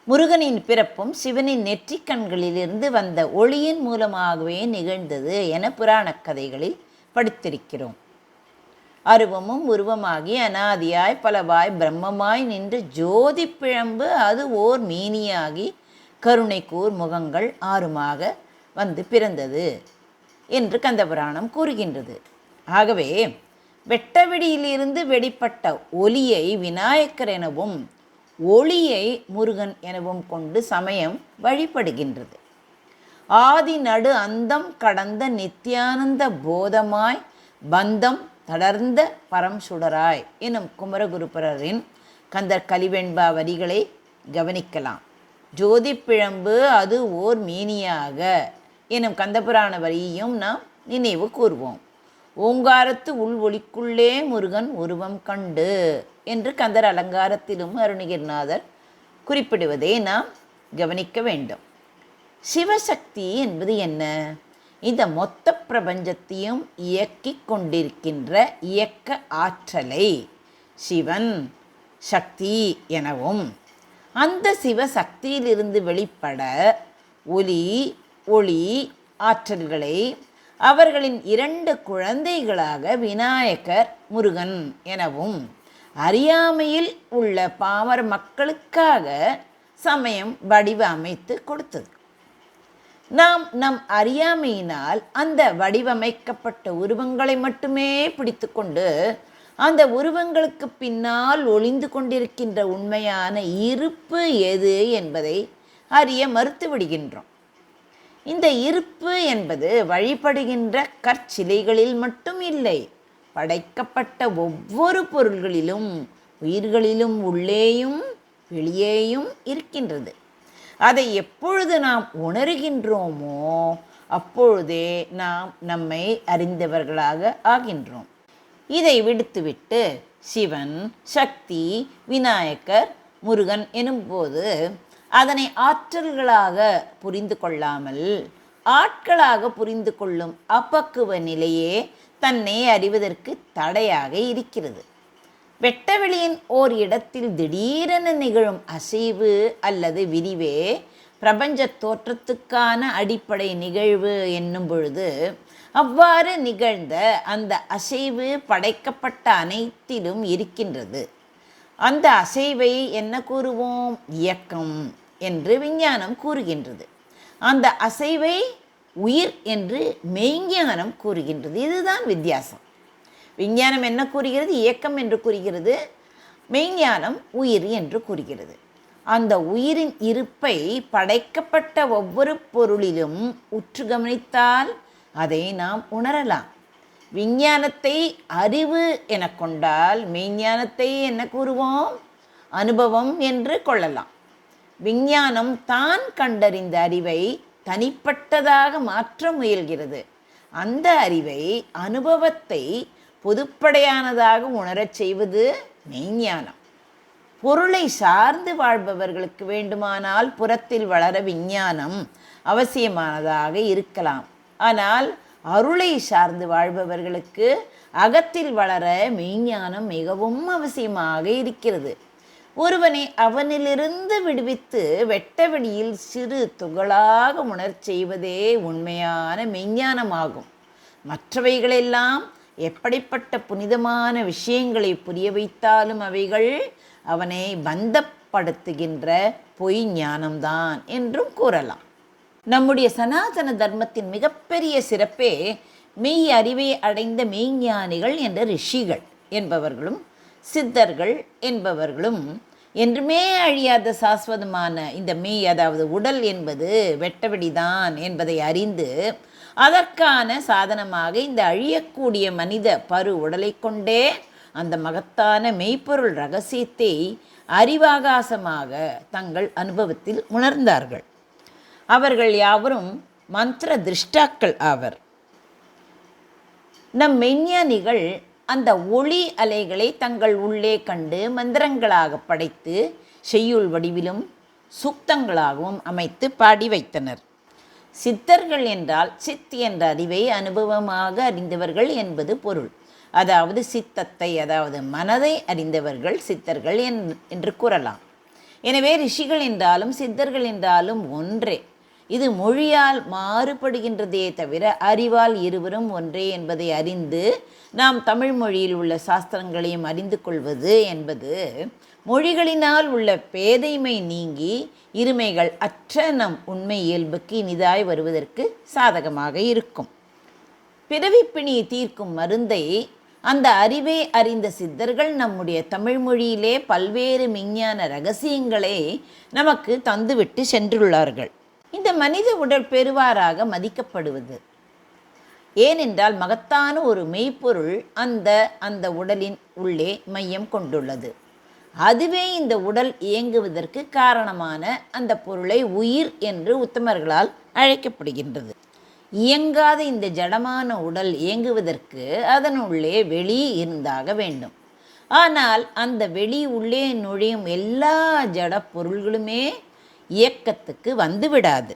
முருகனின் பிறப்பும் சிவனின் நெற்றிக் கண்களிலிருந்து வந்த ஒளியின் மூலமாகவே நிகழ்ந்தது என புராணக் கதைகளில் படித்திருக்கிறோம். அருவமும் உருவமாகி அனாதியாய் பலவாய் பிரம்மமாய் நின்று ஜோதி பிழம்பு அது ஓர் மீனியாகி கருணைக்கூர் முகங்கள் ஆறுமாக வந்து பிறந்தது என்று கந்தபுராணம் கூறுகின்றது. ஆகவே வெட்டவெளியிலிருந்து வெளிப்பட்ட ஒலியை விநாயகர் எனவும் ஒளியை முருகன் எனவும் கொண்டு சமயம் வழிபடுகின்றது. ஆதி நடு அந்தம் கடந்த நித்யானந்த போதமாய் பந்தம் தளர்ந்த பரம் சுடராய் எனும் குமரகுருபரரின் கந்தர் கலிவெண்பா வரிகளை கவனிக்கலாம். ஜோதி பிழம்பு அது ஓர் மீனியாக எனும் கந்தபுராண வரியையும் நாம் நினைவு கூர்வோம். ஓங்காரத்து உள் ஒளிக்குள்ளே முருகன் உருவம் கண்டு என்று கந்தர் அலங்காரத்திலும் அருணகிரிநாதர் குறிப்பிடுவதை நாம் கவனிக்க வேண்டும். சிவசக்தி என்பது என்ன? இந்த மொத்த பிரபஞ்சத்தையும் இயக்கி கொண்டிருக்கின்ற இயக்க ஆற்றலை சிவன் சக்தி எனவும், அந்த சிவசக்தியிலிருந்து வெளிப்பட ஒளி ஆற்றல்களை அவர்களின் 2 குழந்தைகளாக விநாயகர் முருகன் எனவும் அறியாமையில் உள்ள பாமர மக்களுக்காக சமயம் வடிவமைத்து கொடுத்தது. நாம் நம் அறியாமையினால் அந்த வடிவமைக்கப்பட்ட உருவங்களை மட்டுமே பிடித்து கொண்டு அந்த உருவங்களுக்கு பின்னால் ஒளிந்து கொண்டிருக்கின்ற உண்மையான இருப்பு எது என்பதை அறிய மறுத்து விடுகின்றோம். இந்த இருப்பு என்பது வழிபடுகின்ற கற்சிலைகளில் மட்டும் இல்லை, படைக்கப்பட்ட ஒவ்வொரு பொருள்களிலும் உயிர்களிலும் உள்ளேயும் வெளியேயும் இருக்கின்றது. அதை எப்பொழுது நாம் உணர்கின்றோமோ அப்பொழுதே நாம் நம்மை அறிந்தவர்களாக ஆகின்றோம். இதை விடுத்துவிட்டு சிவன் சக்தி விநாயகர் முருகன் எனும்போது அதனை ஆற்றல்களாக புரிந்து கொள்ளாமல் ஆட்களாக புரிந்து கொள்ளும் அப்பக்குவ நிலையே தன்னை அறிவதற்கு தடையாக இருக்கிறது. வெட்டவெளியின் ஓர் இடத்தில் திடீரென நிகழும் அசைவு அல்லது விரிவே பிரபஞ்ச தோற்றத்துக்கான அடிப்படை நிகழ்வு என்னும் பொழுது அவ்வாறு நிகழ்ந்த அந்த அசைவு படைக்கப்பட்ட அனைத்திலும் இருக்கின்றது. அந்த அசைவை என்ன கூறுவோம்? இயக்கம் என்று விஞ்ஞானம் கூறுகின்றது. அந்த அசைவை உயிர் என்று மெய்ஞானம் கூறுகின்றது. இதுதான் வித்தியாசம். விஞ்ஞானம் என்ன கூறுகிறது? இயக்கம் என்று கூறுகிறது. மெய்ஞானம் உயிர் என்று கூறுகிறது. அந்த உயிரின் இருப்பை படைக்கப்பட்ட ஒவ்வொரு பொருளிலும் உற்று கவனித்தால் அதை நாம் உணரலாம். விஞ்ஞானத்தை அறிவு என கொண்டால் மெய்ஞானத்தை என்ன கூறுவோம்? அனுபவம் என்று கொள்ளலாம். விஞ்ஞானம் தான் கண்டறிந்த அறிவை தனிப்பட்டதாக மாற்ற முயல்கிறது. அந்த அறிவை அனுபவத்தை பொதுப்படையானதாக உணரச் செய்வது மெய்ஞானம். பொருளை சார்ந்து வாழ்பவர்களுக்கு வேண்டுமானால் புறத்தில் வளர விஞ்ஞானம் அவசியமானதாக இருக்கலாம். ஆனால் அருளை சார்ந்து வாழ்பவர்களுக்கு அகத்தில் வளர மெய்ஞானம் மிகவும் அவசியமாக இருக்கிறது. ஒருவனை அவனிலிருந்து விடுவித்து வெட்டவெளியில் சிறு துகளாக உணரச் செய்வதே உண்மையான மெய்ஞானமாகும். மற்றவைகளெல்லாம் எப்படிப்பட்ட புனிதமான விஷயங்களை புரிய வைத்தாலும் அவைகள் அவனை பந்தப்படுத்துகின்ற பொய் ஞானம்தான் என்றும் கூறலாம். நம்முடைய சனாதன தர்மத்தின் மிகப்பெரிய சிறப்பே மெய் அறிவை அடைந்த மெய்ஞானிகள் என்ற ரிஷிகள் என்பவர்களும் சித்தர்கள் என்பவர்களும் என்றுமே அழியாத சாஸ்வதமான இந்த மெய், அதாவது உடல் என்பது வெட்டவெளிதான் என்பதை அறிந்து அதற்கான சாதனமாக இந்த அழியக்கூடிய மனித பரு உடலை கொண்டே அந்த மகத்தான மெய்ப்பொருள் இரகசியத்தை அறிவாகாசமாக தங்கள் அனுபவத்தில் உணர்ந்தார்கள். அவர்கள் யாவரும் மந்திர திருஷ்டாக்கள் ஆவர். நம் மெய்ஞானிகள் அந்த ஒளி அலைகளை தங்கள் உள்ளே கண்டு மந்திரங்களாக படைத்து செய்யுள் வடிவிலும் சூக்தங்களாகவும் அமைத்து பாடி வைத்தனர். சித்தர்கள் என்றால் சித் என்ற அறிவை அனுபவமாக அறிந்தவர்கள் என்பது பொருள். அதாவது சித்தத்தை, அதாவது மனதை அறிந்தவர்கள் சித்தர்கள் என்று கூறலாம். எனவே ரிஷிகள் என்றாலும் சித்தர்கள் என்றாலும் ஒன்றே. இது மொழியால் மாறுபடுகின்றதே தவிர அறிவால் இருவரும் ஒன்றே என்பதை அறிந்து நாம் தமிழ் மொழியில் உள்ள சாஸ்திரங்களையும் அறிந்து கொள்வது என்பது மொழிகளினால் உள்ள பேதைமை நீங்கி இருமைகள் அற்ற நம் உண்மை இயல்புக்கு இனிதாய் வருவதற்கு சாதகமாக இருக்கும். பிறவிப்பிணியை தீர்க்கும் மருந்தை அந்த அறிவை அறிந்த சித்தர்கள் நம்முடைய தமிழ் மொழியிலே பல்வேறு விஞ்ஞான ரகசியங்களை நமக்கு தந்துவிட்டு சென்றுள்ளார்கள். இந்த மனித உடல் பெறுவாராக மதிக்கப்படுவது ஏனென்றால் மகத்தான ஒரு மெய்ப்பொருள் அந்த உடலின் உள்ளே மையம் கொண்டுள்ளது. அதுவே இந்த உடல் இயங்குவதற்கு காரணமான அந்த பொருளை உயிர் என்று உத்தமர்களால் அழைக்கப்படுகின்றது. இயங்காத இந்த ஜடமான உடல் இயங்குவதற்கு அதனுள்ளே வெளி இருந்தாக வேண்டும். ஆனால் அந்த வெளி உள்ளே நுழையும் எல்லா ஜட பொருள்களுமே இயக்கத்துக்கு வந்துவிடாது.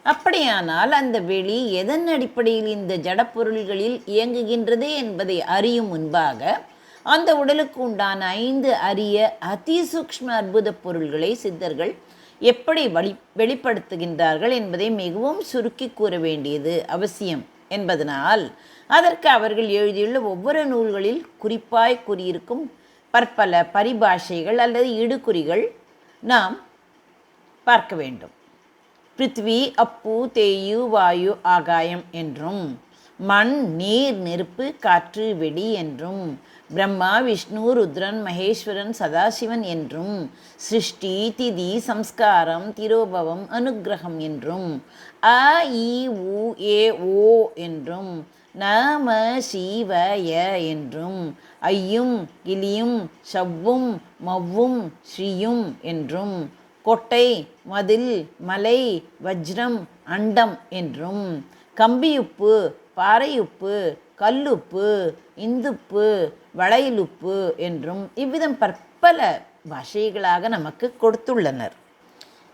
அப்படியானால் அந்த வெளி எதன் அடிப்படையில் இந்த ஜடப்பொருள்களில் இயங்குகின்றது என்பதை அறியும் முன்பாக அந்த உடலுக்கு உண்டான 5 அரிய அதிசூக்ஷ்ம அற்புத பொருள்களை சித்தர்கள் எப்படி வெளிப்படுத்துகின்றார்கள் என்பதை மிகவும் சுருக்கி கூற வேண்டியது அவசியம் என்பதனால் அதற்கு அவர்கள் எழுதியுள்ள ஒவ்வொரு நூல்களில் குறிப்பாய் கூறியிருக்கும் பற்பல பரிபாஷைகள் அல்லது இடுகுறிகள் நாம் பார்க்க வேண்டும். பிருத்வி, அப்பு, தேயு, வாயு, ஆகாயம் என்றும், மண், நீர், நெருப்பு, காற்று, வெடி என்றும், பிரம்மா, விஷ்ணு, ருத்ரன், மகேஸ்வரன், சதாசிவன் என்றும், சிருஷ்டி, திதி, சம்ஸ்காரம், திரோபவம், அனுக்கிரகம் என்றும், அ, இ, உ, ஏ, ஓ என்றும், நம சிவய என்றும், ஐயும் கிளியும் சவ்வும் மவ்வும் ஸ்ரீயும் என்றும், கொட்டை, மதில், மலை, வஜ்ரம், அண்டம் என்றும், கம்பியுப்பு, பாறையுப்பு, கல்லுப்பு, இந்துப்பு, வளையலுப்பு என்றும் இவ்விதம் பற்பல பாஷைகளாக நமக்கு கொடுத்துள்ளனர்.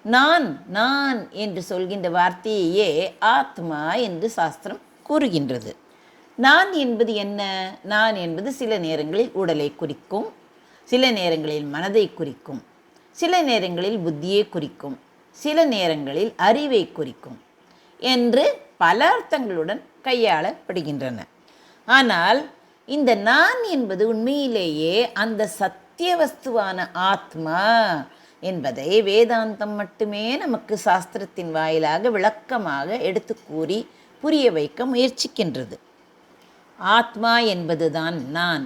நான் என்று சொல்கின்ற வார்த்தையே ஆத்மா என்று சாஸ்திரம் கூறுகின்றது. நான் என்பது என்ன? நான் என்பது சில நேரங்களில் உடலை குறிக்கும், சில நேரங்களில் மனதை குறிக்கும், சில நேரங்களில் புத்தியை குறிக்கும், சில நேரங்களில் அறிவை குறிக்கும் என்று பல அர்த்தங்களுடன் கையாளப்படுகின்றன. ஆனால் இந்த நான் என்பது உண்மையிலேயே அந்த சத்திய வஸ்துவான ஆத்மா என்பதை வேதாந்தம் மட்டுமே நமக்கு சாஸ்திரத்தின் வாயிலாக விளக்கமாக எடுத்து கூறி புரிய வைக்க முயற்சிக்கின்றது. ஆத்மா என்பதுதான் நான்,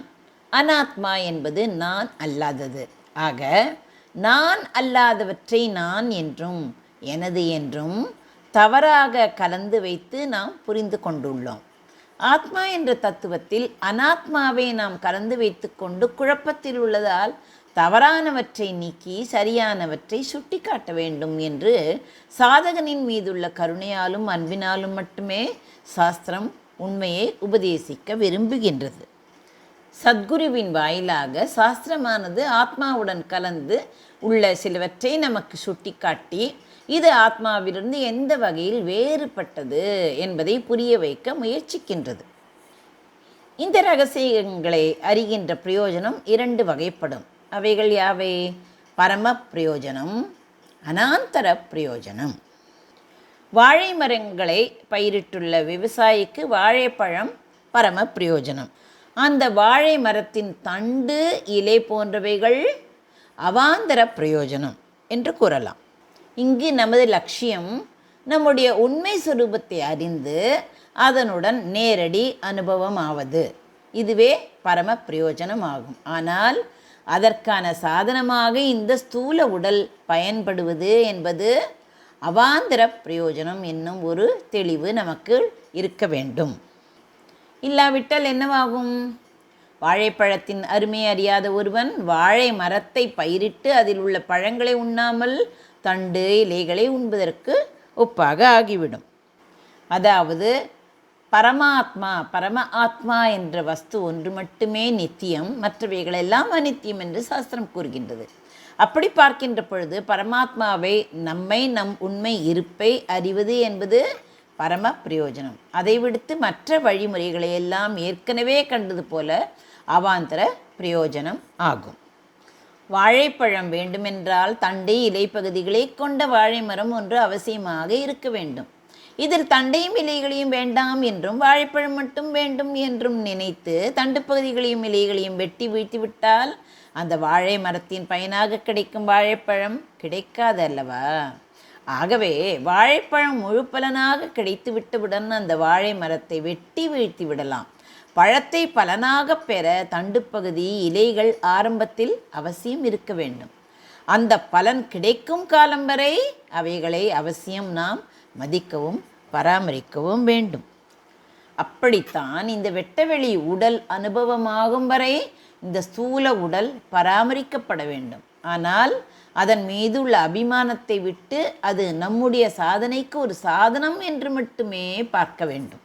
அனாத்மா என்பது நான் அல்லாதது. ஆக நான் அல்லாதவற்றை நான் என்றும் எனது என்றும் தவறாக கலந்து வைத்து நாம் புரிந்து கொண்டுள்ளோம். ஆத்மா என்ற தத்துவத்தில் அனாத்மாவை நாம் கலந்து வைத்து கொண்டு குழப்பத்தில் உள்ளதால் தவறானவற்றை நீக்கி சரியானவற்றை சுட்டி காட்ட வேண்டும் என்று சாதகனின் மீதுள்ள கருணையாலும் அன்பினாலும் மட்டுமே சாஸ்திரம் உண்மையை உபதேசிக்க விரும்புகின்றது. சத்குருவின் வாயிலாக சாஸ்திரமானது ஆத்மாவுடன் கலந்து உள்ள சிலவற்றை நமக்கு சுட்டிக்காட்டி இது ஆத்மாவிலிருந்து எந்த வகையில் வேறுபட்டது என்பதை புரிய வைக்க முயற்சிக்கின்றது. இந்த இரகசியங்களை அறிகின்ற பிரயோஜனம் 2 வகைப்படும். அவைகள் யாவை? பரம பிரயோஜனம், அனாந்தர பிரயோஜனம். வாழை மரங்களை பயிரிட்டுள்ள விவசாயிக்கு வாழைப்பழம் பரம பிரயோஜனம். அந்த வாழை மரத்தின் தண்டு, இலை போன்றவைகள் அவாந்தர பிரயோஜனம் என்று கூறலாம். இங்கு நமது லட்சியம் நம்முடைய உண்மை சுரூபத்தை அறிந்து அதனுடன் நேரடி அனுபவமாவது. இதுவே பரம பிரயோஜனம் ஆகும். ஆனால் அதற்கான சாதனமாக இந்த ஸ்தூல உடல் பயன்படுவது என்பது அவாந்தர பிரயோஜனம் என்னும் ஒரு தெளிவு நமக்கு இருக்க வேண்டும். இல்லாவிட்டால் என்னவாகும்? வாழைப்பழத்தின் அருமை அறியாத ஒருவன் வாழை மரத்தை பயிரிட்டு அதில் உள்ள பழங்களை உண்ணாமல் தண்டு இலைகளை உண்பதற்கு ஒப்பாக ஆகிவிடும். அதாவது பரம ஆத்மா என்ற வஸ்து ஒன்று மட்டுமே நித்தியம், மற்றவைகளெல்லாம் அநித்தியம் என்று சாஸ்திரம் கூறுகின்றது. அப்படி பார்க்கின்ற பொழுது பரமாத்மாவை நம் உண்மை இருப்பை அறிவது என்பது பரம பிரயோஜனம். அதை விடுத்து மற்ற வழிமுறைகளை எல்லாம் ஏற்கனவே கண்டது போல அவாந்தர பிரயோஜனம் ஆகும். வாழைப்பழம் வேண்டுமென்றால் தண்டை இலைப்பகுதிகளை கொண்ட வாழை மரம் ஒன்று அவசியமாக இருக்க வேண்டும். இதில் தண்டையும் இலைகளையும் வேண்டாம் என்றும் வாழைப்பழம் மட்டும் வேண்டும் என்றும் நினைத்து தண்டு பகுதிகளையும் இலைகளையும் வெட்டி வீழ்த்திவிட்டால் அந்த வாழை மரத்தின் பயனாக கிடைக்கும் வாழைப்பழம் கிடைக்காது அல்லவா? ஆகவே வாழைப்பழம் முழு பலனாக கிடைத்து விட்டவுடன் அந்த வாழை மரத்தை வெட்டி வீழ்த்தி விடலாம். பழத்தை பலனாக பெற தண்டு பகுதி இலைகள் ஆரம்பத்தில் அவசியம் இருக்க வேண்டும். அந்த பலன் கிடைக்கும் காலம் வரை அவைகளை அவசியம் நாம் மதிக்கவும் பராமரிக்கவும் வேண்டும். அப்படித்தான் இந்த வெட்டவெளி உடல் அனுபவமாகும் வரை இந்த ஸ்தூல உடல் பராமரிக்கப்பட வேண்டும். ஆனால் அதன் மீதுள்ள அபிமானத்தை விட்டு அது நம்முடைய சாதனைக்கு ஒரு சாதனம் என்று மட்டுமே பார்க்க வேண்டும்.